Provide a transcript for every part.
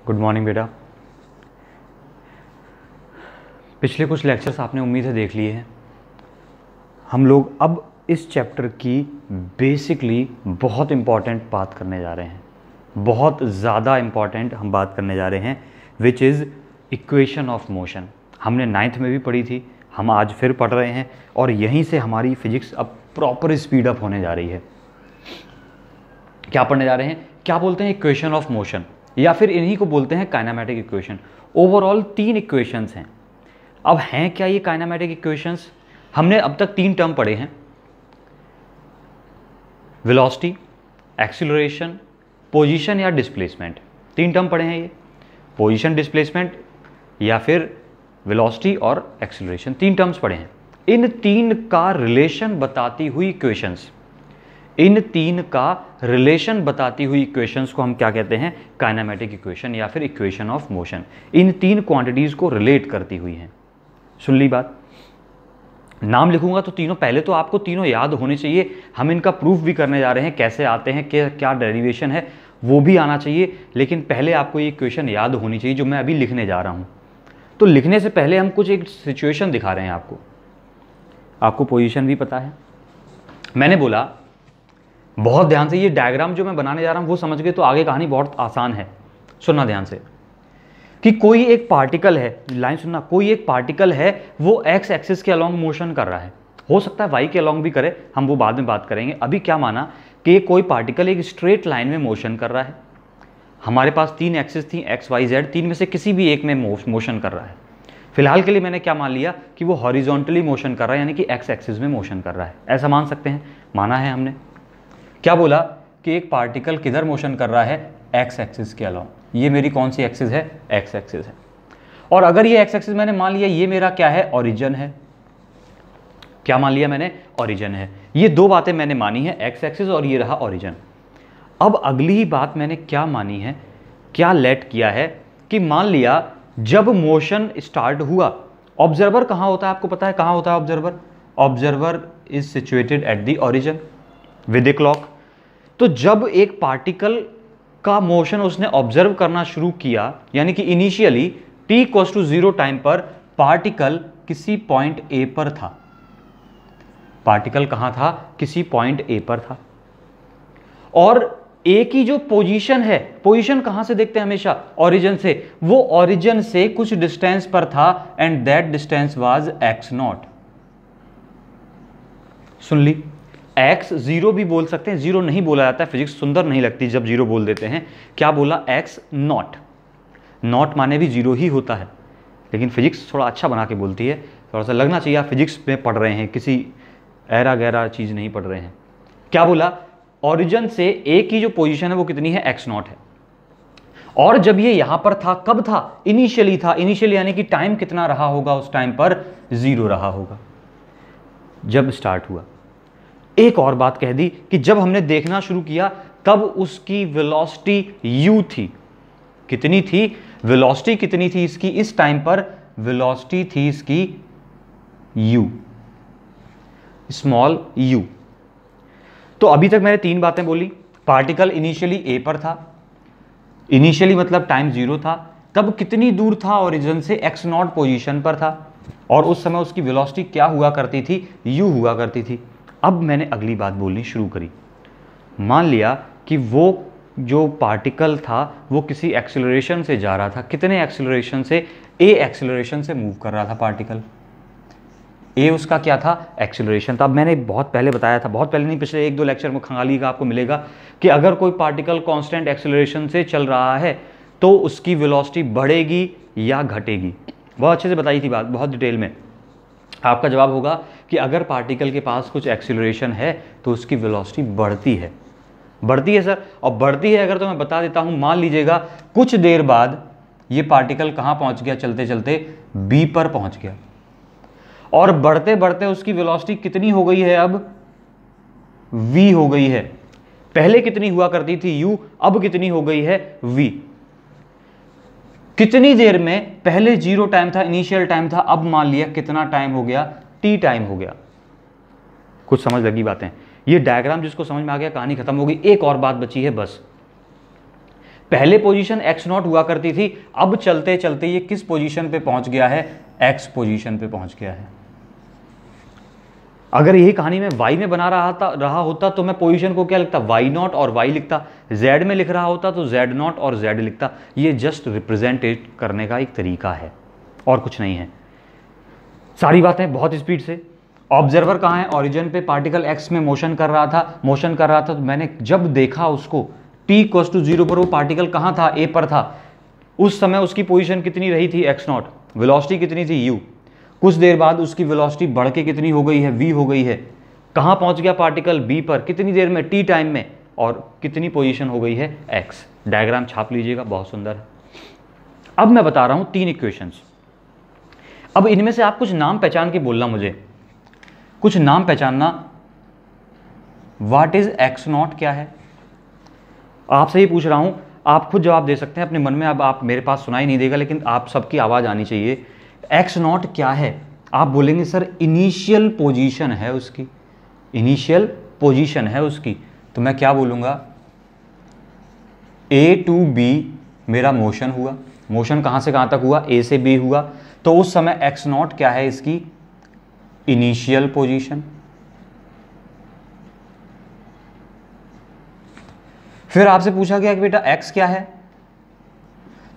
Good morning बेटा। पिछले कुछ लेक्चर्स आपने उम्मीद है देख लिए हैं। हम लोग अब इस चैप्टर की बेसिकली बहुत इम्पॉर्टेंट बात करने जा रहे हैं, बहुत ज़्यादा इम्पॉर्टेंट हम बात करने जा रहे हैं, which is equation of motion. हमने 9th में भी पढ़ी थी, हम आज फिर पढ़ रहे हैं और यहीं से हमारी फिजिक्स अब प्रॉपर स्पीड अप होने जा रही है। क्या पढ़ने जा रहे हैं? क्या बोलते हैं? इक्वेशन ऑफ मोशन, या फिर इन्हीं को बोलते हैं काइनेमेटिक इक्वेशन। ओवरऑल 3 इक्वेशंस हैं। अब हैं क्या ये काइनेमेटिक इक्वेशंस? हमने अब तक 3 टर्म पढ़े हैं, वेलोसिटी, एक्सीलरेशन, पोजीशन या डिस्प्लेसमेंट। 3 टर्म पढ़े हैं ये, पोजीशन, डिस्प्लेसमेंट या फिर वेलोसिटी और एक्सीलरेशन। 3 टर्म्स पढ़े हैं। इन 3 का रिलेशन बताती हुई इक्वेशंस, इन 3 का रिलेशन बताती हुई इक्वेशंस को हम क्या कहते हैं? काइनेमेटिक इक्वेशन या फिर equation of motion. In 3 quantities को रिलेट करती हुई हैं। सुन ली बात। नाम लिखूंगा तो तीनों, पहले तो आपको तीनों याद होने चाहिए। हम इनका प्रूफ भी करने जा रहे हैं, कैसे आते हैं, क्या डेरिवेशन है वो भी आना चाहिए, लेकिन पहले आपको ये इक्वेशन याद होनी चाहिए जो मैं अभी लिखने जा रहा हूं। तो लिखने से पहले हम कुछ एक सिचुएशन दिखा रहे हैं आपको पोजीशन भी पता है। मैंने बोला बहुत ध्यान से, ये डायग्राम जो मैं बनाने जा रहा हूं वो समझ गए तो आगे कहानी बहुत आसान है। सुनना ध्यान से कि कोई एक पार्टिकल है, लाइन सुनना, कोई एक पार्टिकल है वो एक्स एक्सिस के अलोंग मोशन कर रहा है, हो सकता है वाई के अलोंग भी करे, हम वो बाद में बात करेंगे। अभी क्या माना कि कोई पार्टिकल एक स्ट्रेट लाइन में मोशन कर रहा है। हमारे पास 3 एक्सिस थी, एक्स वाई जेड, 3 में से किसी भी एक में मोशन कर रहा है। फिलहाल के लिए मैंने क्या मान लिया कि वो हॉरिजॉन्टली मोशन कर रहा है, यानी कि एक्स एक्सिस में मोशन कर रहा है, ऐसा मान सकते हैं। माना है हमने। क्या बोला कि एक पार्टिकल किधर मोशन कर रहा है? एक्स एक्सिस के अलोंग। ये मेरी कौन सी एक्सिस है? एक्स एक्सिस है। और अगर ये एक्स एक्सिस मैंने मान लिया ये मेरा क्या है? ओरिजिन है। क्या मान लिया मैंने? ओरिजिन है। ये 2 बातें मैंने मानी है, एक्स एक्सिस और ये रहा ओरिजिन। अब अगली बात मैंने क्या मानी है, क्या लेट किया है कि मान लिया जब मोशन स्टार्ट हुआ, ऑब्जर्वर कहां होता है? आपको पता है कहां होता है observer? Observer is situated at the origin with a clock. तो जब एक पार्टिकल का मोशन उसने ऑब्जर्व करना शुरू किया, यानी कि इनिशियली t=0 टाइम पर पार्टिकल किसी पॉइंट ए पर था। पार्टिकल कहां था? किसी पॉइंट ए पर था। और ए की जो पोजीशन है, पोजीशन कहां से देखते हैं हमेशा? ओरिजिन से। वो ओरिजिन से कुछ डिस्टेंस पर था and that distance was x0। सुन ली? x 0 भी बोल सकते हैं, 0 नहीं बोला जाता है, फिजिक्स सुंदर नहीं लगती जब 0 बोल देते हैं। क्या बोला? x0। नॉट माने भी 0 ही होता है, लेकिन फिजिक्स थोड़ा अच्छा बना के बोलती है। थोड़ा सा लगना चाहिए आप फिजिक्स में पढ़ रहे हैं, किसी ऐरा गहरा चीज़ नहीं पढ़ रहे हैं। क्या बोला? ओरिजिन से ए की जो पोजीशन है वो कितनी है? x0 है। और जब ये यहां पर था, कब था? इनिशियली था। इनिशियली यानी कि टाइम कितना रहा होगा उस टाइम पर? 0 रहा होगा जब स्टार्ट हुआ। एक और बात कह दी कि जब हमने देखना शुरू किया तब उसकी वेलोसिटी u थी। कितनी थी? वेलोसिटी कितनी थी इसकी इस टाइम पर? वेलोसिटी थी इसकी u, स्मॉल u। तो अभी तक मैंने 3 बातें बोली। पार्टिकल इनिशियली a पर था, इनिशियली मतलब टाइम 0 था, तब कितनी दूर था ओरिजिन से? x0 पोजीशन पर था, और उस समय उसकी वेलोसिटी क्या हुआ करती थी? u हुआ करती थी। अब मैंने अगली बात बोलनी शुरू करी। मान लिया कि वो जो पार्टिकल था वो किसी एक्सीलरेशन से जा रहा था। कितने एक्सीलरेशन से? a एक्सीलरेशन से मूव कर रहा था पार्टिकल। a उसका क्या था? एक्सीलरेशन था। अब मैंने बहुत पहले बताया था, बहुत पहले नहीं, पिछले 1-2 लेक्चर में खंगाली का आपको मिलेगा कि अगर कोई पार्टिकल कांस्टेंट एक्सीलरेशन से चल रहा है तो उसकी वेलोसिटी बढ़ेगी या घटेगी। बहुत अच्छे से बताई थी बात, बहुत डिटेल में। आपका जवाब होगा कि अगर पार्टिकल के पास कुछ एक्सीलरेशन है तो उसकी वेलोसिटी बढ़ती है। बढ़ती है सर, और बढ़ती है अगर तो मैं बता देता हूं। मान लीजिएगा कुछ देर बाद ये पार्टिकल कहां पहुंच गया? चलते चलते बी पर पहुंच गया, और बढ़ते बढ़ते उसकी वेलोसिटी कितनी हो गई है? अब v हो गई है। पहले कितनी हुआ करती थी? u, अब कितनी हो गई है? v। कितनी देर में? पहले 0 टाइम था, इनिशियल टाइम था, अब मान लिया कितना टाइम हो गया? t टाइम हो गया। कुछ समझ लगी बातें? ये डायग्राम जिसको समझ में आ गया, कहानी खत्म हो गई। एक और बात बची है बस, पहले पोजीशन x नॉट हुआ करती थी, अब चलते चलते ये किस पोजीशन पे पहुंच गया है, x पोजीशन पे पहुंच गया है। अगर यही कहानी मैं y में बना रहा होता तो मैं पोजीशन को क्या लिखता, y नॉट और y लिखता। z में लिख रहा होता तो z नॉट और z लिखता। ये जस्ट रिप्रेजेंटेट करने का एक तरीका है और कुछ नहीं है। सारी बातें बहुत स्पीड से। ऑब्जर्वर कहाँ है, ओरिजिन पे पार्टिकल x में मोशन कर रहा था तो मैंने जब देखा उसको t=0 पर वो पार्टिकल कहाँ था, a पर था, उस समय उसकी पोजीशन कितनी रही थी, x नॉट, वेलोसिटी कितनी थी, u। कुछ देर बाद उसकी वेलोसिटी बढ़ के कितनी हो गई है, v हो गई है। कहाँ पहुँच गया पार्टिकल, b पर, कितनी देर में, t टाइम में, और कितनी पोजीशन हो गई है, x। डायग्राम छाप लीजिएगा, बहुत सुंदर है। अब मैं बता रहा हूँ 3 इक्वेशंस। अब इनमें से आप कुछ नाम पहचान के बोलना, मुझे कुछ नाम पहचानना। व्हाट इज x नॉट क्या है, आपसे ही पूछ रहा हूं, आप खुद जवाब दे सकते हैं अपने मन में। अब आप मेरे पास सुनाई नहीं देगा, लेकिन आप सबकी आवाज़ आनी चाहिए। x नॉट क्या है, आप बोलेंगे सर इनिशियल पोजीशन है उसकी, इनिशियल पोजीशन है उसकी। तो मैं क्या बोलूँगा, a to b मेरा मोशन हुआ, मोशन कहाँ से कहाँ तक हुआ, a से b हुआ, तो उस समय x नॉट क्या है, इसकी इनिशियल पोजीशन। फिर आपसे पूछा गया कि बेटा x क्या है,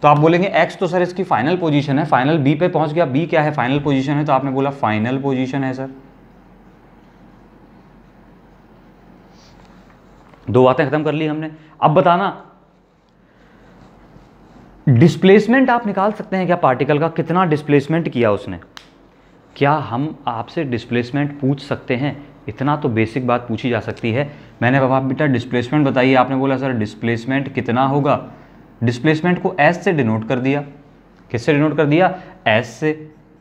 तो आप बोलेंगे x तो सर इसकी फाइनल पोजीशन है, फाइनल b पे पहुंच गया, b क्या है, फाइनल पोजीशन है, तो आपने बोला फाइनल पोजीशन है सर। दो बातें खत्म कर ली हमने। अब बताना डिस्प्लेसमेंट आप निकाल सकते हैं क्या पार्टिकल का, कितना डिस्प्लेसमेंट किया उसने। क्या हम आपसे डिस्प्लेसमेंट पूछ सकते हैं, इतना तो बेसिक बात पूछी जा सकती है। मैंने बाबा बेटा डिस्प्लेसमेंट बताइए, आपने बोला सर डिस्प्लेसमेंट कितना होगा। डिस्प्लेसमेंट को एस से डिनोट कर दिया, किससे डिनोट कर दिया, एस से।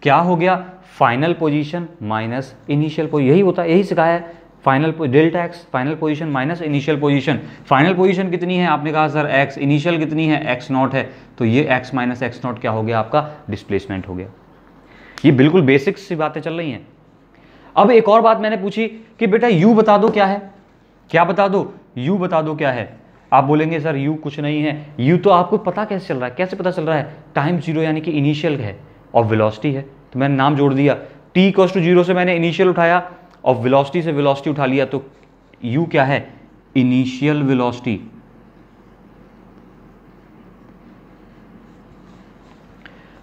क्या हो गया, final position minus initial position, यही होता है, यही सिखाया है। Final delta x, final position minus initial position. Final position कितनी है, आपने कहा सर एक्स, इनिशियल कितनी है, एक्स नॉट है, तो ये एक्स माइनस एक्स नॉट क्या हो गया, आपका डिस्प्लेसमेंट हो गया। ये बिल्कुल बेसिक सी बातें चल रही हैं। अब एक और बात मैंने पूछी कि बेटा u बता दो क्या है, क्या बता दो, u बता दो क्या है। आप बोलेंगे सर u कुछ नहीं है, u तो आपको पता कैसे चल रहा है, कैसे पता चल रहा है, टाइम जीरो यानी कि इनिशियल है और वेलोसिटी है, तो मैंने नाम जोड़ दिया। t=0 से मैंने इनिशियल उठाया और वेलोसिटी से वेलोसिटी उठा लिया, तो u क्या है, इनिशियल वेलोसिटी।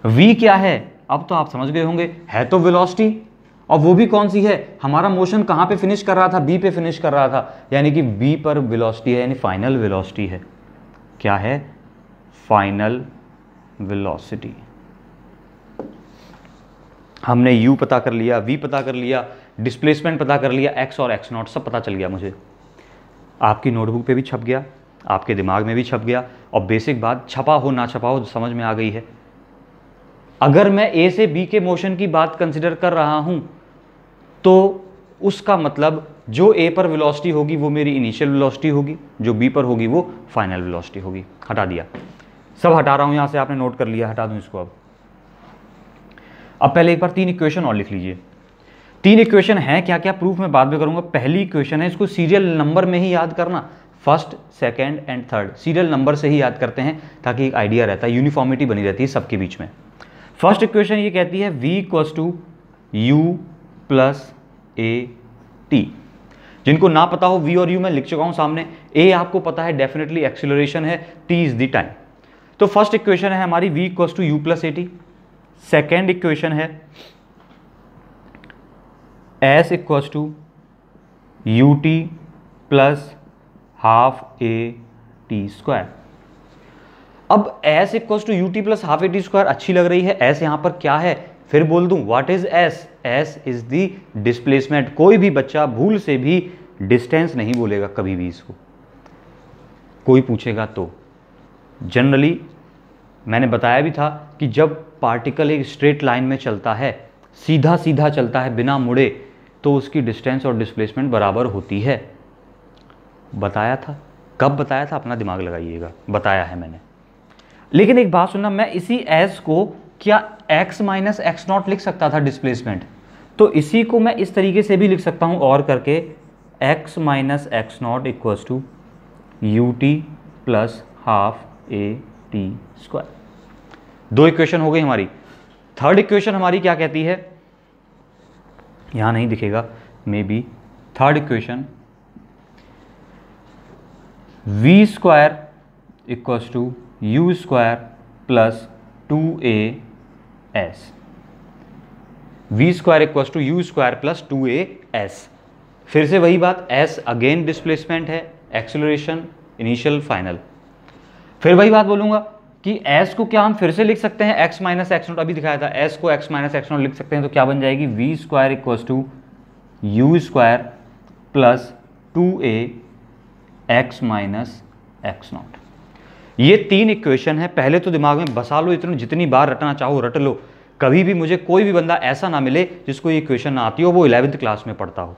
v क्या है, अब तो आप समझ गए होंगे, है तो वेलोसिटी, और वो भी कौन सी है, हमारा मोशन कहाँ पे फिनिश कर रहा था, बी पे फिनिश कर रहा था, यानी कि बी पर वेलोसिटी है, यानी फाइनल वेलोसिटी है। क्या है, फाइनल वेलोसिटी। हमने यू पता कर लिया, वी पता कर लिया, डिस्प्लेसमेंट पता कर लिया, एक्स और एक्स नॉट सब पता चल गया मुझे। आपकी नोटबुक पे भी छप गया, आपके दिमाग में भी छप गया, और बेसिक बात छपा हो ना छपा हो समझ में आ गई है। अगर मैं ए से बी के मोशन की बात कंसिडर कर रहा हूं तो उसका मतलब जो ए पर वेलोसिटी होगी वो मेरी इनिशियल वेलोसिटी होगी, जो बी पर होगी वो फाइनल वेलोसिटी होगी। हटा दिया, सब हटा रहा हूं यहां से, आपने नोट कर लिया, हटा दूं इसको। अब पहले एक बार 3 इक्वेशन और लिख लीजिए। 3 इक्वेशन है क्या क्या, प्रूफ में बाद में करूंगा। पहली इक्वेशन है, इसको सीरियल नंबर में ही याद करना, first second and third serial number से ही याद करते हैं ताकि एक आइडिया रहता है, यूनिफॉर्मिटी बनी रहती है सबके बीच में। फर्स्ट इक्वेशन ये कहती है v = u + a t। जिनको ना पता हो v और u मैं लिख चुका हूं सामने। a आपको पता है डेफिनेटली एक्सीलरेशन है, t इज द टाइम। तो फर्स्ट इक्वेशन है हमारी v = u + a t। Second equation है s = ut + ½ a t²। अब s = ut + ½ a t² अच्छी लग रही है। s यहां पर क्या है, फिर बोल दूं, what is s? s is the displacement. कोई भी बच्चा भूल से भी डिस्टेंस नहीं बोलेगा कभी भी, इसको कोई पूछेगा तो। जनरली मैंने बताया भी था कि जब पार्टिकल एक स्ट्रेट लाइन में चलता है, सीधा सीधा चलता है बिना मुड़े, तो उसकी डिस्टेंस और डिस्प्लेसमेंट बराबर होती है। बताया था, कब बताया था, अपना दिमाग लगाइएगा, बताया है मैंने। लेकिन एक बात सुनना, मैं इसी s को क्या x - x0 लिख सकता था डिस्प्लेसमेंट, तो इसी को मैं इस तरीके से भी लिख सकता हूं और करके x - x0 = ut + ½ AT²। दो इक्वेशन हो गई हमारी। थर्ड इक्वेशन हमारी क्या कहती है, यहां नहीं दिखेगा maybe. Third equation V² equals to U² plus 2AS। V² equals to U² plus 2AS। फिर से वही बात, S अगेन डिस्प्लेसमेंट है, एक्सेलरेशन इनिशियल फाइनल। फिर वही बात बोलूंगा कि S को क्या हम फिर से लिख सकते हैं x माइनस एक्स नोट, अभी दिखाया था। S को x माइनस एक्स नोट लिख सकते हैं, तो क्या बन जाएगी V² equals to U² plus 2AX minus x naught. ये तीन इक्वेशन है। पहले तो दिमाग में बसा लो, इतनी जितनी बार रटना चाहो रट लो। कभी भी मुझे कोई भी बंदा ऐसा ना मिले जिसको ये इक्वेशन ना आती हो, वो 11th क्लास में पढ़ता हो।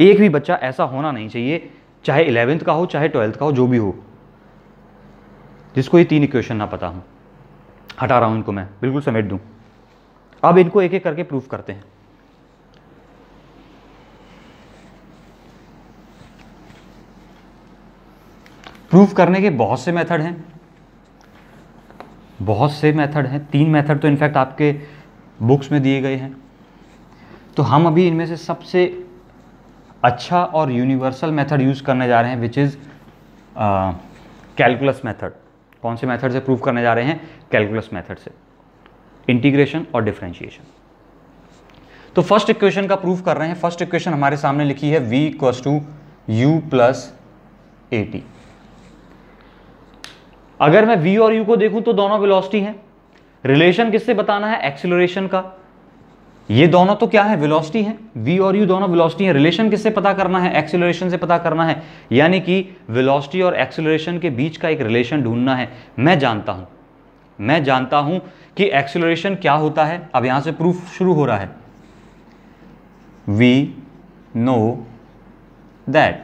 एक भी बच्चा ऐसा होना नहीं चाहिए, चाहे 11th का हो चाहे 12th का हो, जो भी हो, जिसको ये तीन इक्वेशन ना पता हो। हटा रहा हूं इनको, मैं बिल्कुल समेट दूं। अब इनको एक एक करके प्रूफ करते हैं। प्रूफ करने के बहुत से मेथड हैं, बहुत से मेथड हैं। 3 मेथड तो इनफैक्ट आपके बुक्स में दिए गए हैं। तो हम अभी इनमें से सबसे अच्छा और यूनिवर्सल मेथड यूज़ करने जा रहे हैं, विच इज़ कैलकुलस मेथड। कौन से मेथड से प्रूफ करने जा रहे हैं? कैलकुलस मेथड से, इंटीग्रेशन और डिफरेंशिएशन। तो फर्स्ट इक्वेशन का प्रूफ कर रहे हैं। फर्स्ट इक्वेशन हमारे सामने लिखी है v equals to u plus AT। अगर मैं v और u को देखूं तो दोनों वेलोसिटी हैं। रिलेशन किससे बताना है? एक्सीलरेशन का। ये दोनों तो क्या है? वेलोसिटी है। v और u दोनों वेलोसिटी है। रिलेशन किससे पता करना है? एक्सीलरेशन से पता करना है। यानी कि वेलोसिटी और एक्सीलरेशन के बीच का एक रिलेशन ढूंढना है। मैं जानता हूं कि एक्सीलरेशन क्या होता है। अब यहां से प्रूफ शुरू हो रहा है। वी नो दैट,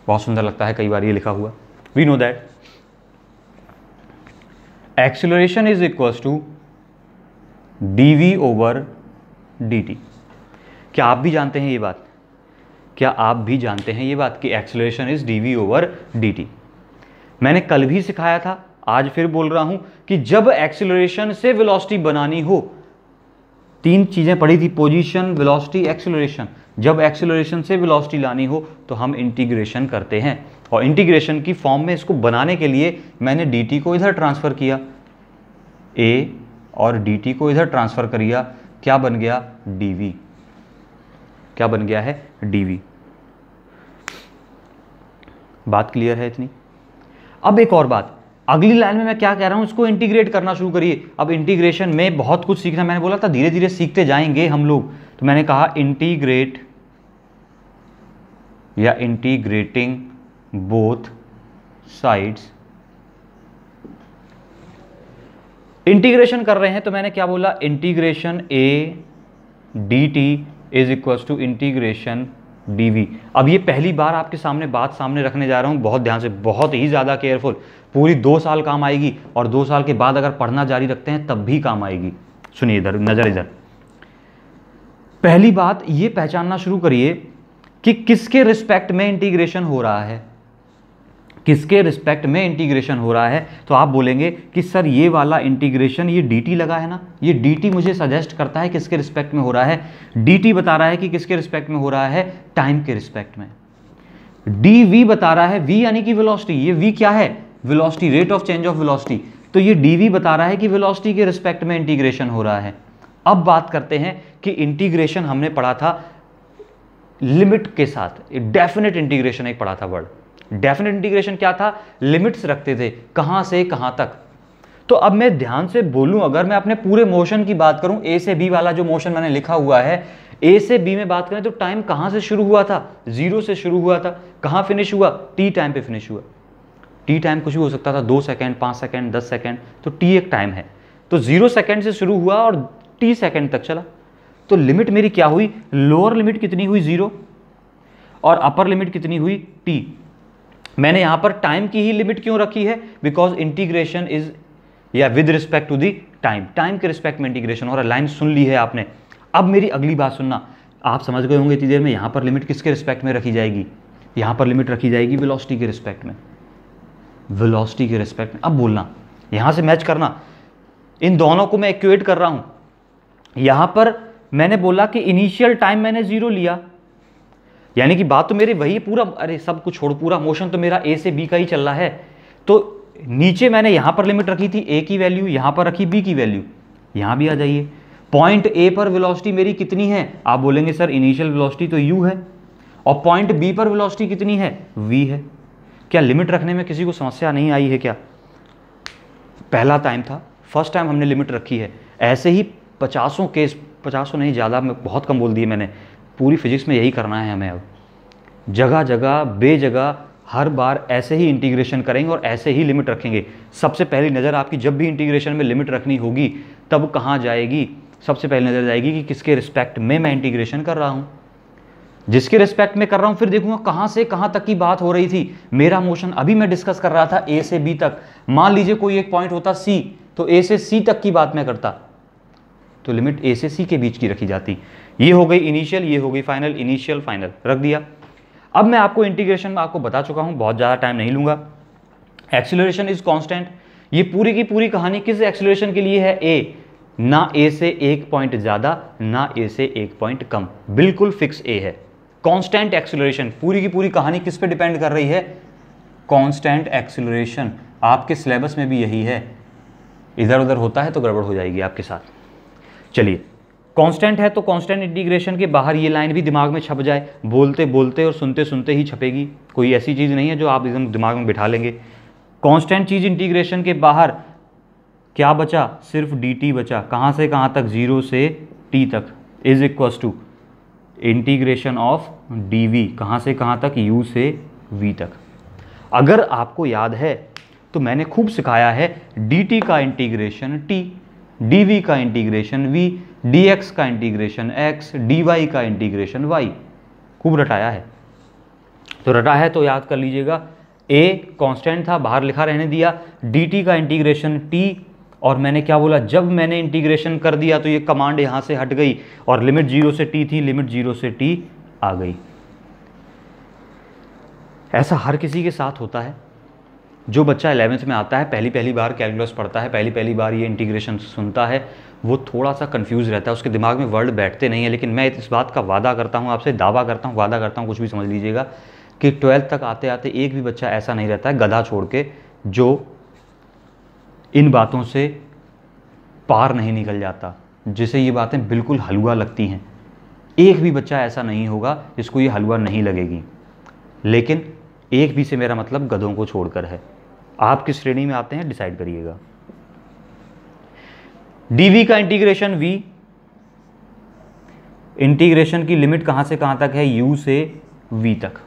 बहुत सुंदर लगता है कई बार ये लिखा हुआ, we know that acceleration is equals to dv over dt। क्या आप भी जानते हैं ये बात? क्या आप भी जानते हैं ये बात कि acceleration is dv over dt? मैंने कल भी सिखाया था, आज फिर बोल रहा हूं कि जब एक्सीलरेशन से वेलोसिटी बनानी हो, 3 चीजें पढ़ी थी, पोजीशन, वेलोसिटी, एक्सीलरेशन। जब एक्सीलरेशन से वेलोसिटी लानी हो तो हम इंटीग्रेशन करते हैं, और इंटीग्रेशन की फॉर्म में इसको बनाने के लिए मैंने dt को इधर ट्रांसफर किया, a और dt को इधर ट्रांसफर करिया। क्या बन गया? dv। क्या बन गया है? dv। बात क्लियर है इतनी? अब एक और बात, अगली लाइन में मैं क्या कह रहा हूं, इसको इंटीग्रेट करना शुरू करिए। अब इंटीग्रेशन में बहुत कुछ सीखना, मैंने बोला था धीरे धीरे सीखते जाएंगे हम लोग। तो मैंने कहा इंटीग्रेट या इंटीग्रेटिंग बोथ साइड्स। इंटीग्रेशन कर रहे हैं तो मैंने क्या बोला? Integration a dt is equals to integration dv। अब ये पहली बार आपके सामने बात सामने रखने जा रहा हूं, बहुत ध्यान से, बहुत ही ज़्यादा केयरफुल। पूरी 2 साल काम आएगी, और 2 साल के बाद अगर पढ़ना जारी रखते हैं तब भी काम आएगी। सुनिए इधर, नज़र इधर। पहली बात ये पहचानना शुरू करिए कि किसके रिस्पेक्ट में इंटीग्रेशन हो रहा है। किसके रिस्पेक्ट में इंटीग्रेशन हो रहा है? तो आप बोलेंगे कि सर ये वाला इंटीग्रेशन, ये dt लगा है ना, ये dt मुझे सजेस्ट करता है किसके रिस्पेक्ट में हो रहा है? dt बता रहा है कि किसके रिस्पेक्ट में हो रहा है? टाइम के रिस्पेक्ट में। dv बता रहा है, v यानी कि वेलोसिटी, ये v क्या है? Velocity, rate of change of velocity. तो ये dv बता रहा है कि वेलोसिटी के रिस्पेक्ट में इंटीग्रेशन हो रहा है। अब बात करते हैं कि इंटीग्रेशन हमने पढ़ा था लिमिट के साथ, डेफिनेट इंटीग्रेशन एक पढ़ा था वर्ड। डेफिनेट इंटीग्रेशन क्या था? लिमिट्स रखते थे, कहां से कहां तक। तो अब मैं ध्यान से बोलूं, अगर मैं अपने पूरे मोशन की बात करूं, ए से बी वाला जो मोशन मैंने लिखा हुआ है, ए से बी में बात करें तो टाइम कहां से शुरू हुआ था? 0 से शुरू हुआ था। कहां फिनिश हुआ? टी टाइम पे फिनिश हुआ। टी टाइम कुछ भी हो सकता था, 2 सेकेंड, 5 सेकेंड, 10 सेकेंड, तो टी एक टाइम है। तो 0 सेकेंड से शुरू हुआ और टी सेकेंड तक चला। तो लिमिट मेरी क्या हुई? लोअर लिमिट कितनी हुई? 0, और अपर लिमिट कितनी हुई? टी। मैंने यहां पर टाइम की ही लिमिट क्यों रखी है? बिकॉज इंटीग्रेशन इज या with respect to the time, time के रिस्पेक्ट में इंटीग्रेशन हो रहा है। लाइन सुन ली है आपने। अब मेरी अगली बात सुनना, आप समझ गए होंगे इतनी देर में, यहां पर लिमिट किसके रिस्पेक्ट में रखी जाएगी? यहां पर लिमिट रखी जाएगी वेलोसिटी के रिस्पेक्ट में। वेलोसिटी के रिस्पेक्ट में। अब बोलना, यहाँ से मैच करना, इन दोनों को मैं इक्वेट कर रहा हूँ। यहाँ पर मैंने बोला कि इनिशियल टाइम मैंने 0 लिया, यानी कि बात तो मेरी वही पूरा, अरे सब कुछ छोड़, पूरा मोशन तो मेरा ए से बी का ही चल रहा है। तो नीचे मैंने यहाँ पर लिमिट रखी थी ए की वैल्यू, यहाँ पर रखी बी की वैल्यू, यहाँ भी आ जाइए। पॉइंट ए पर वेलोसिटी मेरी कितनी है, आप बोलेंगे सर इनिशियल वेलोसिटी तो u है, और पॉइंट बी पर वेलोसिटी कितनी है, v है। क्या लिमिट रखने में किसी को समस्या नहीं आई है क्या? पहला टाइम था, फर्स्ट टाइम हमने लिमिट रखी है। ऐसे ही 50 केस, 50 नहीं, ज़्यादा, मैं बहुत कम बोल दिए मैंने, पूरी फिजिक्स में यही करना है हमें। अब जगह जगह बेजगह हर बार ऐसे ही इंटीग्रेशन करेंगे और ऐसे ही लिमिट रखेंगे। सबसे पहली नज़र आपकी जब भी इंटीग्रेशन में लिमिट रखनी होगी तब कहाँ जाएगी? सबसे पहली नज़र जाएगी कि किसके रिस्पेक्ट में मैं इंटीग्रेशन कर रहा हूँ। जिसके रिस्पेक्ट में कर रहा हूँ फिर देखूंगा कहाँ से कहाँ तक की बात हो रही थी। मेरा मोशन अभी मैं डिस्कस कर रहा था ए से बी तक, मान लीजिए कोई एक पॉइंट होता सी, तो ए से सी तक की बात मैं करता, तो लिमिट ए से सी के बीच की रखी जाती। ये हो गई इनिशियल, ये हो गई फाइनल, इनिशियल फाइनल रख दिया। अब मैं आपको इंटीग्रेशन में आपको बता चुका हूँ, बहुत ज़्यादा टाइम नहीं लूँगा। एक्सीलरेशन इज कांस्टेंट, ये पूरी की पूरी कहानी किस एक्सीलरेशन के लिए है? ए, ना ए से एक पॉइंट ज़्यादा ना ए से एक पॉइंट कम, बिल्कुल फिक्स ए है। कांस्टेंट एक्सीलरेशन, पूरी की पूरी कहानी किस पे डिपेंड कर रही है? Constant acceleration. आपके सिलेबस में भी यही है, इधर उधर होता है तो गड़बड़ हो जाएगी आपके साथ। चलिए, कांस्टेंट है तो कांस्टेंट इंटीग्रेशन के बाहर ये लाइन भी दिमाग में छप जाए, बोलते बोलते और सुनते सुनते ही छपेगी, कोई ऐसी चीज़ नहीं है जो आप एकदम दिमाग में बिठा लेंगे। कांस्टेंट चीज़ इंटीग्रेशन के बाहर क्या बचा? सिर्फ dt बचा। कहाँ से कहाँ तक? 0 से t तक, is equals to integration of dv, कहाँ से कहाँ तक? u से v तक। अगर आपको याद है तो मैंने खूब सिखाया है dt का इंटीग्रेशन t, dv का इंटीग्रेशन v, dx का इंटीग्रेशन x, dy का इंटीग्रेशन y, खूब रटाया है। तो रटा है तो याद कर लीजिएगा, a कांस्टेंट था, बाहर लिखा रहने दिया, dt का इंटीग्रेशन t, और मैंने क्या बोला? जब मैंने इंटीग्रेशन कर दिया तो ये कमांड यहाँ से हट गई और लिमिट 0 से t थी, लिमिट 0 से t आ गई। ऐसा हर किसी के साथ होता है। जो बच्चा 11th में आता है, पहली बार कैलकुलस पढ़ता है, पहली बार ये इंटीग्रेशन सुनता है, वो थोड़ा सा कंफ्यूज रहता है, उसके दिमाग में वर्ड बैठते नहीं है। लेकिन मैं इस बात का वादा करता हूँ आपसे, दावा करता हूँ, वादा करता हूँ, कुछ भी समझ लीजिएगा, कि 12th तक आते आते एक भी बच्चा ऐसा नहीं रहता है गधा छोड़ के जो इन बातों से पार नहीं निकल जाता, जिसे ये बातें बिल्कुल हलवा लगती हैं। एक भी बच्चा ऐसा नहीं होगा जिसको ये हलवा नहीं लगेगी। लेकिन एक भी से मेरा मतलब गधों को छोड़कर है। आप किस श्रेणी में आते हैं डिसाइड करिएगा। dv का इंटीग्रेशन v, इंटीग्रेशन की लिमिट कहां से कहां तक है? u से v तक।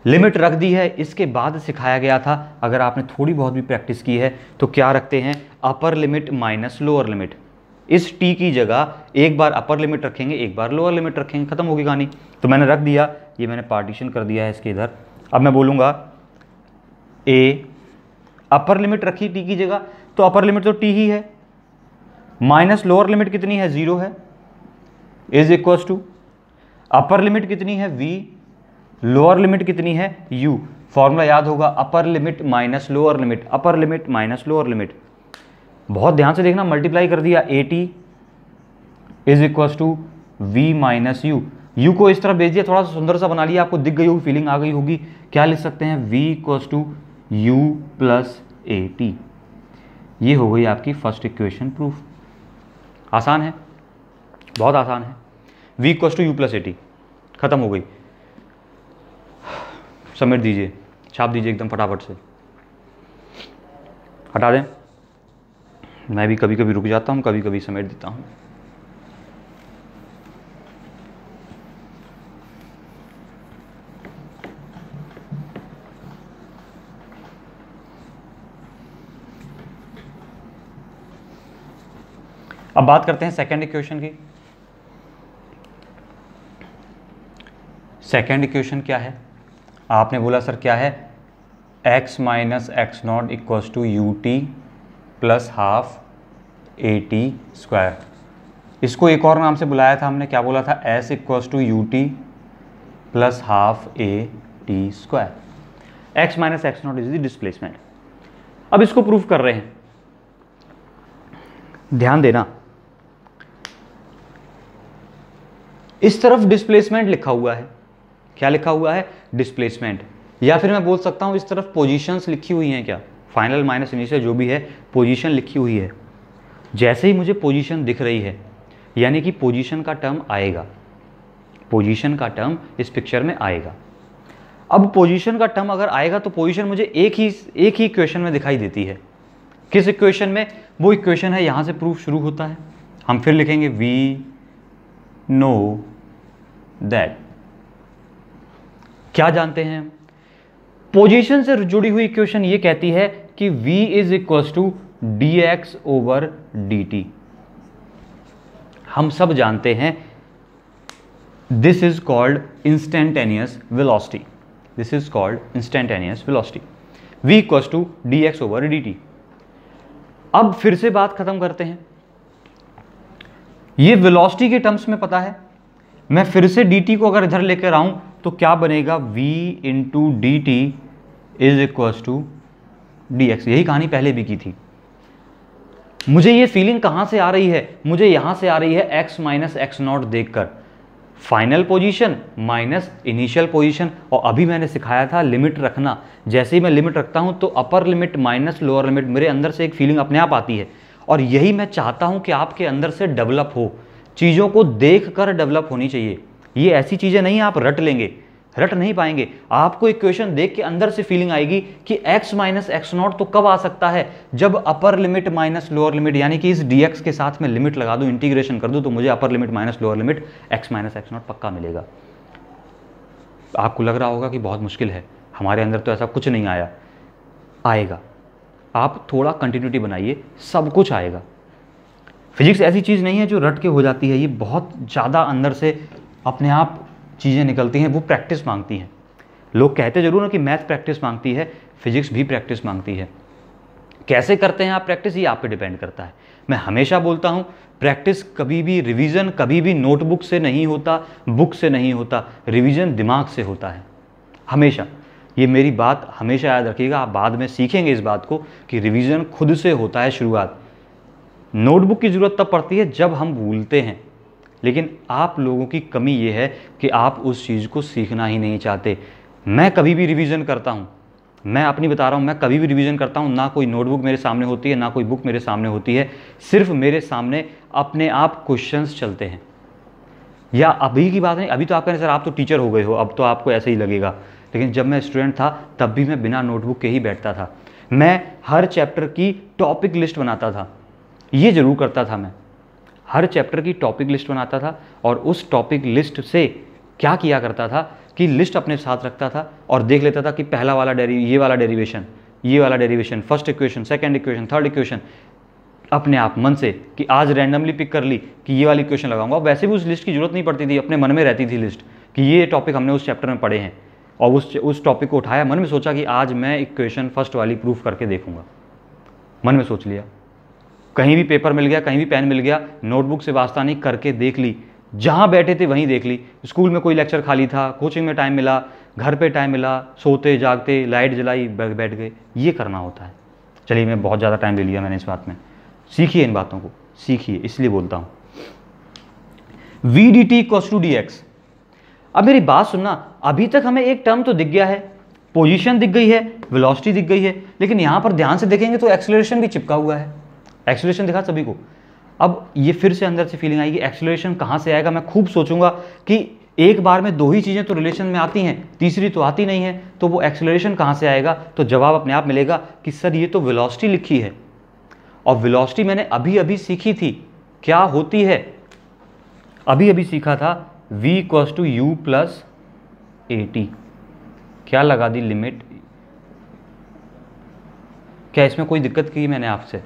लिमिट रख दी है। इसके बाद सिखाया गया था, अगर आपने थोड़ी बहुत भी प्रैक्टिस की है तो क्या रखते हैं? अपर लिमिट माइनस लोअर लिमिट। इस t की जगह एक बार अपर लिमिट रखेंगे, एक बार लोअर लिमिट रखेंगे, खत्म होगी कहानी। तो मैंने रख दिया, ये मैंने पार्टीशन कर दिया है इसके इधर। अब मैं बोलूँगा a, अपर लिमिट रखी t की जगह, तो अपर लिमिट तो t ही है, माइनस लोअर लिमिट कितनी है? 0 है, is equals to upper limit कितनी है? v, लोअर लिमिट कितनी है? u। फॉर्मूला याद होगा, upper limit minus lower limit, upper limit minus lower limit. बहुत ध्यान से देखना, मल्टीप्लाई कर दिया, at is equals to v minus u। u को इस तरह भेज दिया, थोड़ा सा सुंदर सा बना लिया, आपको दिख गई होगी, फीलिंग आ गई होगी। क्या लिख सकते हैं? v equals to u plus at। ये हो गई आपकी फर्स्ट इक्वेशन प्रूफ। आसान है, बहुत आसान है। v equals to u plus at, खत्म हो गई। सबमिट दीजिए, छाप दीजिए एकदम फटाफट से, हटा दें। मैं भी कभी कभी रुक जाता हूँ, कभी कभी समेट देता हूँ। अब बात करते हैं सेकंड इक्वेशन की। सेकंड इक्वेशन क्या है? आपने बोला सर क्या है? x minus x naught equals to u t plus half a t square. इसको एक और नाम से बुलाया था हमने, क्या बोला था? s equals to u t plus half a t square. x minus x naught is the displacement. अब इसको प्रूव कर रहे हैं, ध्यान देना, इस तरफ डिस्प्लेसमेंट लिखा हुआ है, क्या लिखा हुआ है, डिस्प्लेसमेंट, या फिर मैं बोल सकता हूं इस तरफ पोजीशंस लिखी हुई हैं, क्या, फाइनल माइनस इनिशियल जो भी है पोजीशन लिखी हुई है। जैसे ही मुझे पोजीशन दिख रही है यानी कि पोजीशन का टर्म आएगा, पोजीशन का टर्म इस पिक्चर में आएगा। अब पोजीशन का टर्म अगर आएगा तो पोजीशन मुझे एक ही इक्वेशन में दिखाई देती है। किस इक्वेशन में, वो इक्वेशन है यहां से प्रूफ शुरू होता है, हम फिर लिखेंगे वी नो दैट, क्या जानते हैं, पोजीशन से जुड़ी हुई इक्वेशन ये कहती है कि v is equal to d x over d t. हम सब जानते हैं this is called instantaneous velocity, this is called instantaneous velocity, v equal to d x over d t. अब फिर से बात खत्म करते हैं, ये वेलोसिटी के टर्म्स में पता है, मैं फिर से dt को अगर इधर लेकर आऊं तो क्या बनेगा, v into d t is equal to d x. यही कहानी पहले भी की थी। मुझे ये फीलिंग कहां से आ रही है, मुझे यहां से आ रही है x माइनस एक्स नॉट देखकर, final position minus initial position. और अभी मैंने सिखाया था लिमिट रखना, जैसे ही मैं लिमिट रखता हूं तो अपर लिमिट माइनस लोअर लिमिट, मेरे अंदर से एक फीलिंग अपने आप आती है। और यही मैं चाहता हूं कि आपके अंदर से डेवलप हो, चीज़ों को देख कर डेवलप होनी चाहिए। ये ऐसी चीज़ें नहीं आप रट लेंगे, रट नहीं पाएंगे। आपको इक्वेशन देख के अंदर से फीलिंग आएगी कि x माइनस एक्स नॉट तो कब आ सकता है, जब अपर लिमिट माइनस लोअर लिमिट, यानी कि इस dx के साथ में लिमिट लगा दूं, इंटीग्रेशन कर दूं, तो मुझे अपर limit minus lower limit x minus x not पक्का मिलेगा। आपको लग रहा होगा कि बहुत मुश्किल है, हमारे अंदर तो ऐसा कुछ नहीं आया, आएगा। आप थोड़ा कंटिन्यूटी बनाइए, सब कुछ आएगा। फिजिक्स ऐसी चीज़ नहीं है जो रट के हो जाती है, ये बहुत ज़्यादा अंदर से अपने आप चीज़ें निकलती हैं, वो प्रैक्टिस मांगती हैं। लोग कहते जरूर ना कि मैथ प्रैक्टिस मांगती है, फिजिक्स भी प्रैक्टिस मांगती है। कैसे करते हैं आप प्रैक्टिस, ये आप पे डिपेंड करता है। मैं हमेशा बोलता हूँ प्रैक्टिस कभी भी, रिवीजन कभी भी नोटबुक से नहीं होता, बुक से नहीं होता, रिवीजन दिमाग से होता है हमेशा। ये मेरी बात हमेशा याद रखिएगा, आप बाद में सीखेंगे इस बात को कि रिवीजन खुद से होता है शुरुआत। नोटबुक की ज़रूरत तब पड़ती है जब हम भूलते हैं, लेकिन आप लोगों की कमी ये है कि आप उस चीज़ को सीखना ही नहीं चाहते। मैं कभी भी रिवीजन करता हूँ, मैं अपनी बता रहा हूँ, मैं कभी भी रिवीजन करता हूँ, ना कोई नोटबुक मेरे सामने होती है, ना कोई बुक मेरे सामने होती है, सिर्फ मेरे सामने अपने आप क्वेश्चंस चलते हैं। या अभी की बात नहीं, अभी तो आप कहें सर आप तो टीचर हो गए हो, अब तो आपको ऐसे ही लगेगा, लेकिन जब मैं स्टूडेंट था तब भी मैं बिना नोटबुक के ही बैठता था। मैं हर चैप्टर की टॉपिक लिस्ट बनाता था, ये ज़रूर करता था, मैं हर चैप्टर की टॉपिक लिस्ट बनाता था और उस टॉपिक लिस्ट से क्या किया करता था कि लिस्ट अपने साथ रखता था और देख लेता था कि पहला वाला ये वाला derivation, first equation, second equation, third equation, अपने आप मन से कि आज रैंडमली पिक कर ली कि ये वाली इक्वेशन लगाऊंगा। वैसे भी उस लिस्ट की जरूरत नहीं पड़ती थी, अपने मन में रहती थी लिस्ट कि ये टॉपिक हमने उस चैप्टर में पढ़े हैं, और उस टॉपिक को उठाया, मन में सोचा कि आज मैं इक्वेशन फर्स्ट वाली प्रूफ करके देखूंगा, मन में सोच लिया। कहीं भी पेपर मिल गया, कहीं भी पेन मिल गया, नोटबुक से वास्ता नहीं, करके देख ली, जहाँ बैठे थे वहीं देख ली। स्कूल में कोई लेक्चर खाली था, कोचिंग में टाइम मिला, घर पे टाइम मिला, सोते जागते लाइट जलाई बैठ गए, ये करना होता है। चलिए मैं बहुत ज़्यादा टाइम ले लिया मैंने इस बात में, सीखिए इन बातों को, सीखिए, इसलिए बोलता हूँ। V d t equals to d x. अब मेरी बात सुनना, अभी तक हमें एक टर्म तो दिख गया है, पोजीशन दिख गई है, वेलोसिटी दिख गई है, लेकिन यहाँ पर ध्यान से देखेंगे तो एक्सेलरेशन भी चिपका हुआ है। एक्सेलरेशन दिखा सभी को। अब ये फिर से अंदर से फीलिंग आएगी, एक्सेलरेशन कहाँ से आएगा। मैं खूब सोचूंगा कि एक बार में दो ही चीज़ें तो रिलेशन में आती हैं, तीसरी तो आती नहीं है, तो वो एक्सेलरेशन कहाँ से आएगा। तो जवाब अपने आप मिलेगा कि सर ये तो वेलोसिटी लिखी है, और वेलोसिटी मैंने अभी अभी सीखी थी, क्या होती है, अभी अभी सीखा था, v equals to u plus a t. क्या लगा दी लिमिट, क्या इसमें कोई दिक्कत की मैंने आपसे।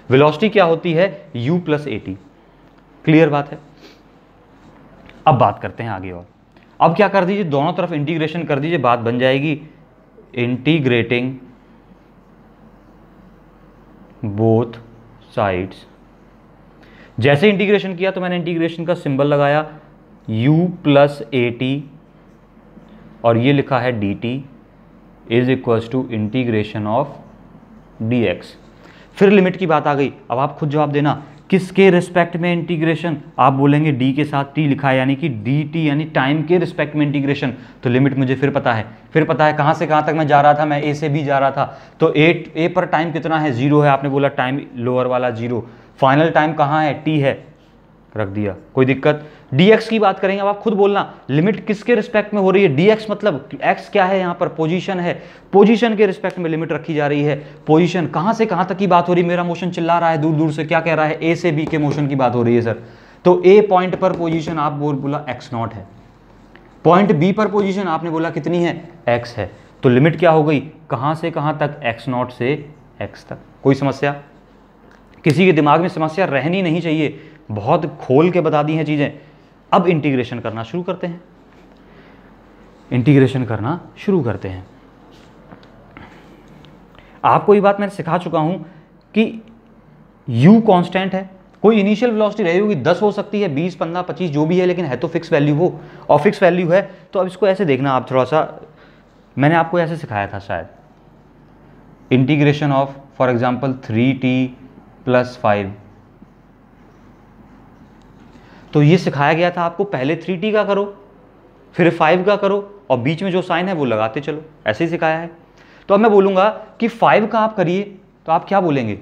वेलोसिटी क्या होती है, u plus a T, clear बात है। अब बात करते हैं आगे, और अब क्या कर दीजिए, दोनों तरफ इंटीग्रेशन कर दीजिए, बात बन जाएगी इंटीग्रेटिंग बोथ साइड्स। जैसे इंटीग्रेशन किया तो मैंने इंटीग्रेशन का सिंबल लगाया u प्लस ए टी, और ये लिखा है dt is equals to integration of dx। फिर लिमिट की बात आ गई, अब आप खुद जवाब देना, किसके रिस्पेक्ट में इंटीग्रेशन, आप बोलेंगे डी के साथ टी लिखा है यानी कि डी टी यानी टाइम के रिस्पेक्ट में इंटीग्रेशन। तो लिमिट मुझे फिर पता है कहाँ से कहाँ तक मैं जा रहा था, मैं ए से बी जा रहा था, तो ए पर टाइम कितना है, 0 है, आपने बोला टाइम लोअर वाला 0, फाइनल टाइम कहाँ है, टी है, रख दिया, कोई दिक्कत। dx की बात करेंगे, अब आप खुद बोलना लिमिट किसके रिस्पेक्ट में हो रही है, dx मतलब x क्या है यहाँ पर, पोजीशन है, पोजीशन के रिस्पेक्ट में लिमिट रखी जा रही है। पोजीशन कहाँ से कहाँ तक की बात हो रही है, मेरा मोशन चिल्ला रहा है दूर दूर से, क्या कह रहा है, a से b के मोशन की बात हो रही है सर। तो a पॉइंट पर पोजीशन आप बोला x0 है, पॉइंट b पर पोजीशन आपने बोला कितनी है, x है। तो लिमिट क्या हो गई, कहाँ से कहाँ तक, x0 से x तक। कोई समस्या, किसी के दिमाग में समस्या रहनी नहीं चाहिए, बहुत खोल के बता दी हैं चीज़ें। अब इंटीग्रेशन करना शुरू करते हैं, इंटीग्रेशन करना शुरू करते हैं। आपको ये बात मैं सिखा चुका हूं कि u कांस्टेंट है, कोई इनिशियल वेलोसिटी रही होगी, 10 हो सकती है, 20, 15, 25 जो भी है, लेकिन है तो फिक्स वैल्यू वो, और फिक्स वैल्यू है। तो अब इसको ऐसे देखना आप, थोड़ा सा मैंने आपको ऐसे सिखाया था शायद, integration of for example 3t + 5, तो ये सिखाया गया था आपको, पहले 3t का करो फिर 5 का करो और बीच में जो साइन है वो लगाते चलो, ऐसे ही सिखाया है। तो अब मैं बोलूंगा कि 5 का आप करिए, तो आप क्या बोलेंगे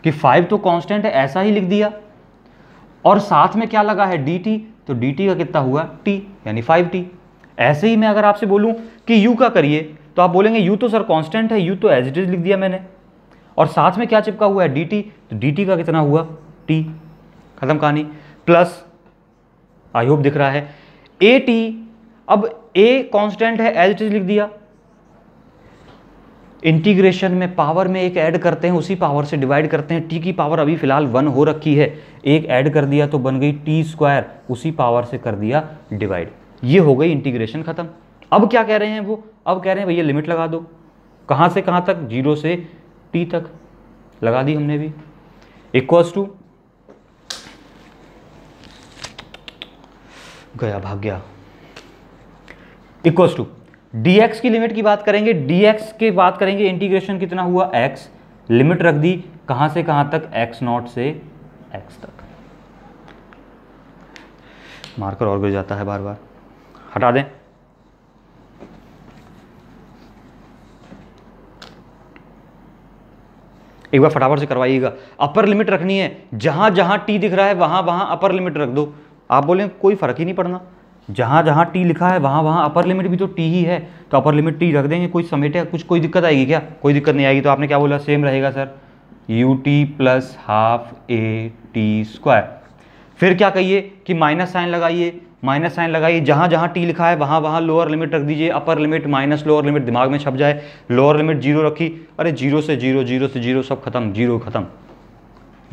कि 5 तो कांस्टेंट है, ऐसा ही लिख दिया, और साथ में क्या लगा है, dt, तो dt का कितना हुआ, t यानी 5t। ऐसे ही मैं अगर आपसे बोलूं कि u का करिए, तो आप बोलेंगे u तो सर कांस्टेंट है, u तो एज इट इज लिख दिया मैंने, और साथ में क्या चिपका हुआ है, dt, तो dt का कितना हुआ, t, खत्म कहानी। प्लस, आई होप दिख रहा है, at, अब a कांस्टेंट है, एज इट इज लिख दिया, इंटीग्रेशन में पावर में एक ऐड करते हैं, उसी पावर से डिवाइड करते हैं, t की पावर अभी फिलहाल 1 हो रखी है, एक ऐड कर दिया तो बन गई t², उसी पावर से कर दिया डिवाइड, ये हो गई इंटीग्रेशन खत्म। अब क्या कह रहे हैं वो, अब कह रहे हैं भैया लिमिट लगा दो, कहां से कहां तक, 0 से t तक, लगा दी हमने भी, इक्वल्स टू, गया भाग गया, इक्वल्स टू dx की लिमिट की बात करेंगे, dx के बात करेंगे, इंटीग्रेशन कितना हुआ, x, लिमिट रख दी कहां से कहां तक, x0 से x तक। मार्कर और गिर जाता है बार बार, हटा दें। एक बार फटाफट से करवाइएगा, अपर लिमिट रखनी है, जहां जहां t दिख रहा है वहां वहां अपर लिमिट रख दो। आप बोलें कोई फर्क ही नहीं पड़ना, जहां जहां t लिखा है वहां वहां अपर लिमिट भी तो t ही है, तो अपर लिमिट t रख देंगे, कोई समेटे कुछ, कोई दिक्कत आएगी क्या, कोई दिक्कत नहीं आएगी। तो आपने क्या बोला, सेम रहेगा सर, ut + ½ at²। फिर क्या कहिए कि माइनस साइन लगाइए, माइनस साइन लगाइए, जहां जहां t लिखा है वहां वहां लोअर लिमिट रख दीजिए, अपर लिमिट माइनस लोअर लिमिट दिमाग में छप जाए, लोअर लिमिट 0 रखी, अरे 0 से 0, 0 से 0 सब खत्म, 0 खत्म,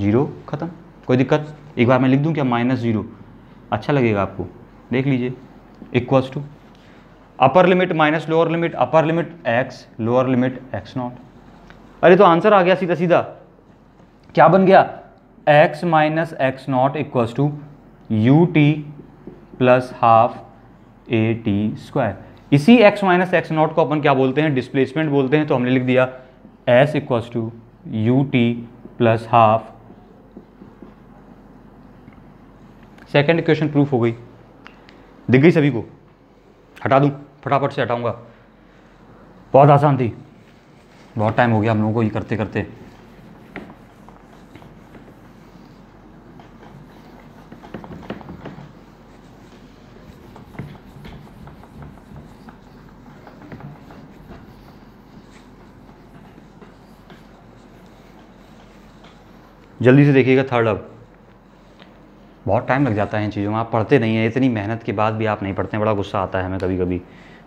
0 खत्म, कोई दिक्कत। एक बार मैं लिख दूं क्या, -0, अच्छा लगेगा आपको, देख लीजिए, equals to upper limit minus lower limit, upper limit x, lower limit x0। अरे तो आंसर आ गया सीधा सीधा, क्या बन गया, x - x0 equals to ut + ½ at²। इसी x - x0 को अपन क्या बोलते हैं, डिस्प्लेसमेंट बोलते हैं, तो हमने लिख दिया s equals to ut + ½ second equation proof हो गई, दिख गई सभी को, हटा दूं, फटाफट से हटाऊंगा, बहुत आसान थी, बहुत टाइम हो गया हम लोगों को ये करते करते। जल्दी से देखिएगा थर्ड, अब बहुत टाइम लग जाता है इन चीज़ों में, आप पढ़ते नहीं हैं, इतनी मेहनत के बाद भी आप नहीं पढ़ते हैं, बड़ा गुस्सा आता है हमें कभी कभी,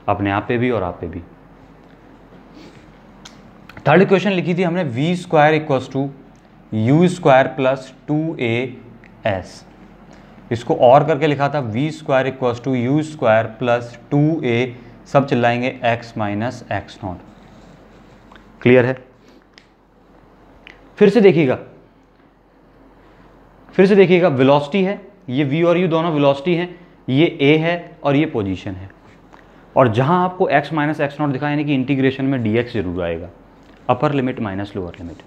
अपने आप पे भी और आप पे भी। थर्ड इक्वेशन लिखी थी हमने, v² = u² + 2as, इसको और करके लिखा था v² = u² + 2a, सब चिल्लाएंगे x - x0। क्लियर है? फिर से देखिएगा, वेलोसिटी है, ये v और u दोनों वेलोसिटी हैं, ये a है और ये पोजीशन है। और जहाँ आपको x माइनस एक्स नॉट दिखा यानी कि इंटीग्रेशन में dx जरूर आएगा, अपर लिमिट माइनस लोअर लिमिट।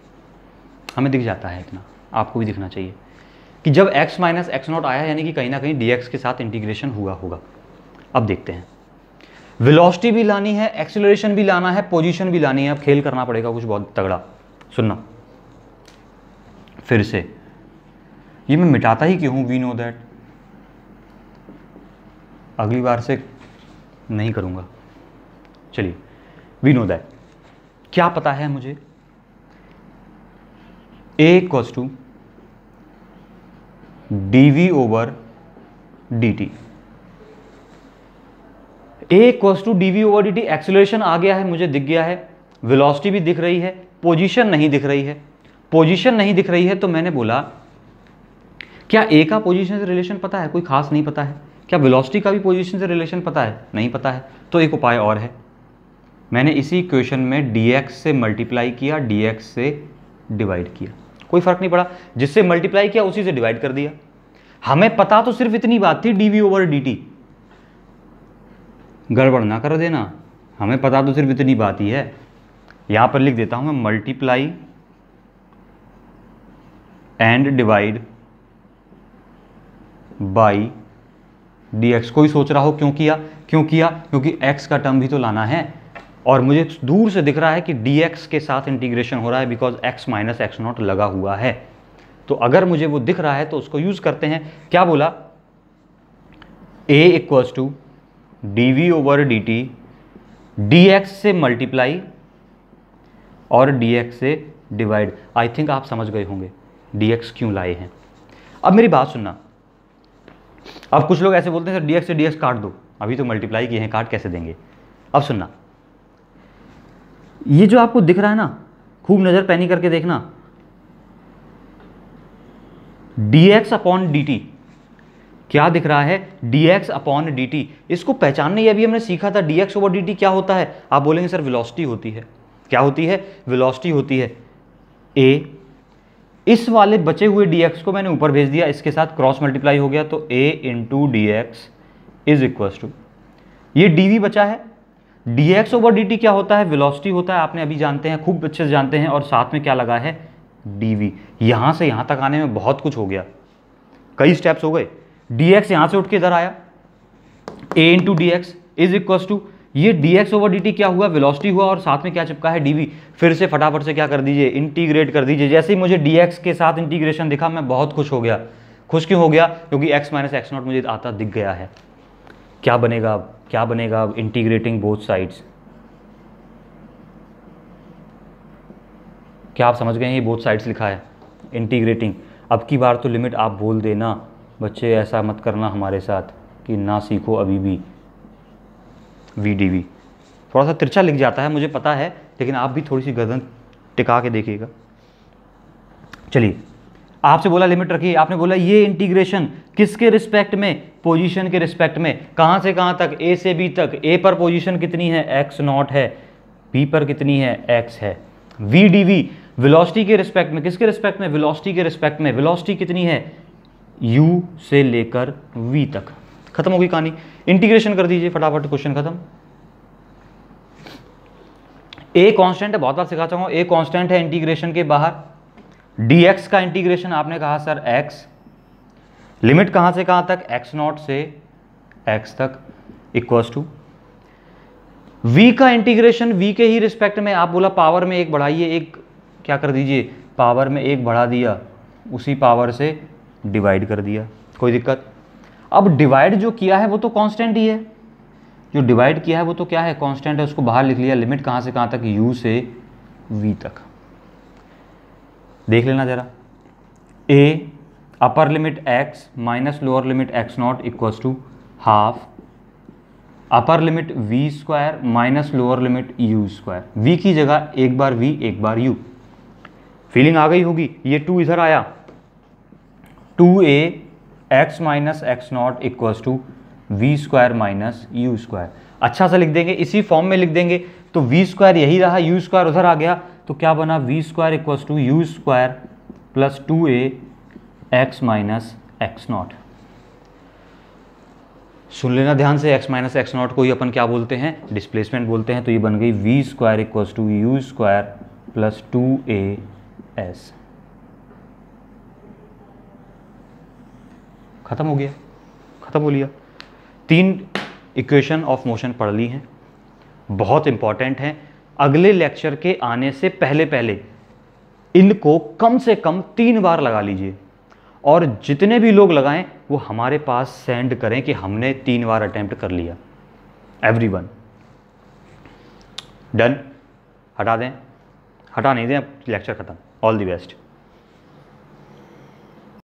हमें दिख जाता है इतना, आपको भी दिखना चाहिए कि जब x माइनस एक्स नॉट आया यानी कि कहीं ना कहीं dx के साथ इंटीग्रेशन हुआ होगा। अब देखते हैं, वेलोसिटी भी लानी है, एक्सीलरेशन भी लाना है, पोजीशन भी लानी है। अब खेल करना पड़ेगा कुछ बहुत तगड़ा। सुनना फिर से, ये मैं मिटाता ही क्यों हूँ, वी नो दैट, अगली बार से नहीं करूँगा। चलिए, वी नो दैट, क्या पता है मुझे, a equals to dv over dt। a equals to dv over dt, acceleration आ गया है, मुझे दिख गया है, वेलोसिटी भी दिख रही है, पोजीशन नहीं दिख रही है। पोजीशन नहीं दिख रही है तो मैंने बोला क्या a का पोजीशन से रिलेशन पता है? कोई खास नहीं पता है। क्या वेलोसिटी का भी पोजीशन से रिलेशन पता है? नहीं पता है। तो एक उपाय और है, मैंने इसी इक्वेशन में dx से मल्टीप्लाई किया, dx से डिवाइड किया, कोई फर्क नहीं पड़ा, जिससे मल्टीप्लाई किया उसी से डिवाइड कर दिया। हमें पता तो सिर्फ इतनी बात थी, dv ओवर dt, गड़बड़ ना कर देना, हमें पता तो सिर्फ इतनी बात ही है। यहां पर लिख देता हूं मैं, multiply and divide by dx। कोई सोच रहा हो क्यों किया? क्यों किया? क्योंकि x का टर्म भी तो लाना है, और मुझे दूर से दिख रहा है कि dx के साथ इंटीग्रेशन हो रहा है, because x minus x not लगा हुआ है। तो अगर मुझे वो दिख रहा है तो उसको यूज करते हैं। क्या बोला? a equals to dv over dt, dx से मल्टीप्लाई और dx से डिवाइड। आई थिंक आप समझ गए होंगे dx क्यों लाए हैं। अब मेरी बात सुनना, अब कुछ लोग ऐसे बोलते हैं सर dx से dx काट दो, अभी तो मल्टीप्लाई किए हैं, काट कैसे देंगे? अब सुनना, ये जो आपको दिख रहा है ना, खूब नजर पैनी करके देखना, dx अपॉन dt, क्या दिख रहा है? dx upon dt। इसको पहचानने ये अभी हमने सीखा था, dx ओवर dt क्या होता है? आप बोलेंगे सर वेलोसिटी होती है। क्या होती है? वेलोसिटी होती है। a, इस वाले बचे हुए dx को मैंने ऊपर भेज दिया, इसके साथ क्रॉस मल्टीप्लाई हो गया, तो a into dx is equals to, ये dv बचा है, dx ओवर dt क्या होता है? वेलोसिटी होता है, आपने अभी जानते हैं, खूब अच्छे से जानते हैं, और साथ में क्या लगा है? dv। यहां से यहां तक आने में बहुत कुछ हो गया, कई स्टेप्स हो गए। dx यहां से उठ के इधर आया, a into dx is equals to, ये dx ओवर dt क्या हुआ? वेलोसिटी हुआ, और साथ में क्या चिपका है? dv। फिर से फटाफट से क्या कर दीजिए? इंटीग्रेट कर दीजिए। जैसे ही मुझे dx के साथ इंटीग्रेशन दिखा मैं बहुत खुश हो गया। खुश क्यों हो गया? क्योंकि x माइनस एक्स नॉट मुझे आता दिख गया है। क्या बनेगा अब? क्या बनेगा अब? Integrating both sides. क्या आप समझ गए हैं? ये बोथ साइड्स लिखा है, इंटीग्रेटिंग। अब की बार तो लिमिट आप बोल देना बच्चे, ऐसा मत करना हमारे साथ कि ना सीखो अभी भी। VDV थोड़ा सा तिरछा लिख जाता है, मुझे पता है, लेकिन आप भी थोड़ी सी गर्दन टिका के देखिएगा। चलिए, आपसे बोला लिमिट रखिए, आपने बोला ये इंटीग्रेशन किसके रिस्पेक्ट में? पोजीशन के रिस्पेक्ट में। कहाँ से कहाँ तक? A से B तक। A पर पोजीशन कितनी है? x नॉट है, B पर कितनी है? x है। VDV वेलोसिटी के रिस्पेक्ट में। किसके रिस्पेक्ट में? वेलोसिटी के रिस्पेक्ट में। वेलोसिटी कितनी है? U से लेकर V तक। खत्म हो गई कहानी। इंटीग्रेशन कर दीजिए फटाफट, क्वेश्चन खत्म। A कांस्टेंट है, बहुत बार सिखा चाहूँगा, A कांस्टेंट है इंटीग्रेशन के बाहर। dx का इंटीग्रेशन आपने कहा सर x, लिमिट कहाँ से कहाँ तक? x नॉट से x तक इक्वल्स टू v का इंटीग्रेशन v के ही रिस्पेक्ट में। आप बोला पावर में एक बढ़ाइए, एक क्या कर दीजिए? पावर में एक बढ़ा दिया, उसी पावर से डिवाइड कर दिया, कोई दिक्कत? अब डिवाइड जो किया है वो तो कांस्टेंट ही है, जो डिवाइड किया है वो तो क्या है? कांस्टेंट है, उसको बाहर लिख लिया। लिमिट कहाँ से कहाँ तक? u से v तक। देख लेना जरा, a upper limit x minus lower limit x naught equals to half upper limit v square minus lower limit u square. v की जगह एक बार v एक बार u। फीलिंग आ गई होगी। ये 2 इधर आया, 2a x minus x naught equals to v square minus u square. अच्छा सा लिख देंगे, इसी फॉर्म में लिख देंगे, तो v स्क्वायर यही रहा, u स्क्वायर उधर आ गया, तो क्या बना? v square equals to u square plus 2a x minus x not. सुन लेना ध्यान से, x माइनस एक्स नॉट को ही अपन क्या बोलते हैं, डिस्प्लेसमेंट बोलते हैं। तो ये बन गई v square equals to u square plus 2as। खत्म हो गया, खत्म हो लिया। 3 इक्वेशन ऑफ मोशन पढ़ ली हैं, बहुत इंपॉर्टेंट हैं। अगले लेक्चर के आने से पहले पहले इनको कम से कम 3 बार लगा लीजिए, और जितने भी लोग लगाएं वो हमारे पास सेंड करें कि हमने 3 बार अटेम्प्ट कर लिया। Everyone done? हटा दें? हटा नहीं दें, अब लेक्चर खत्म। All the best.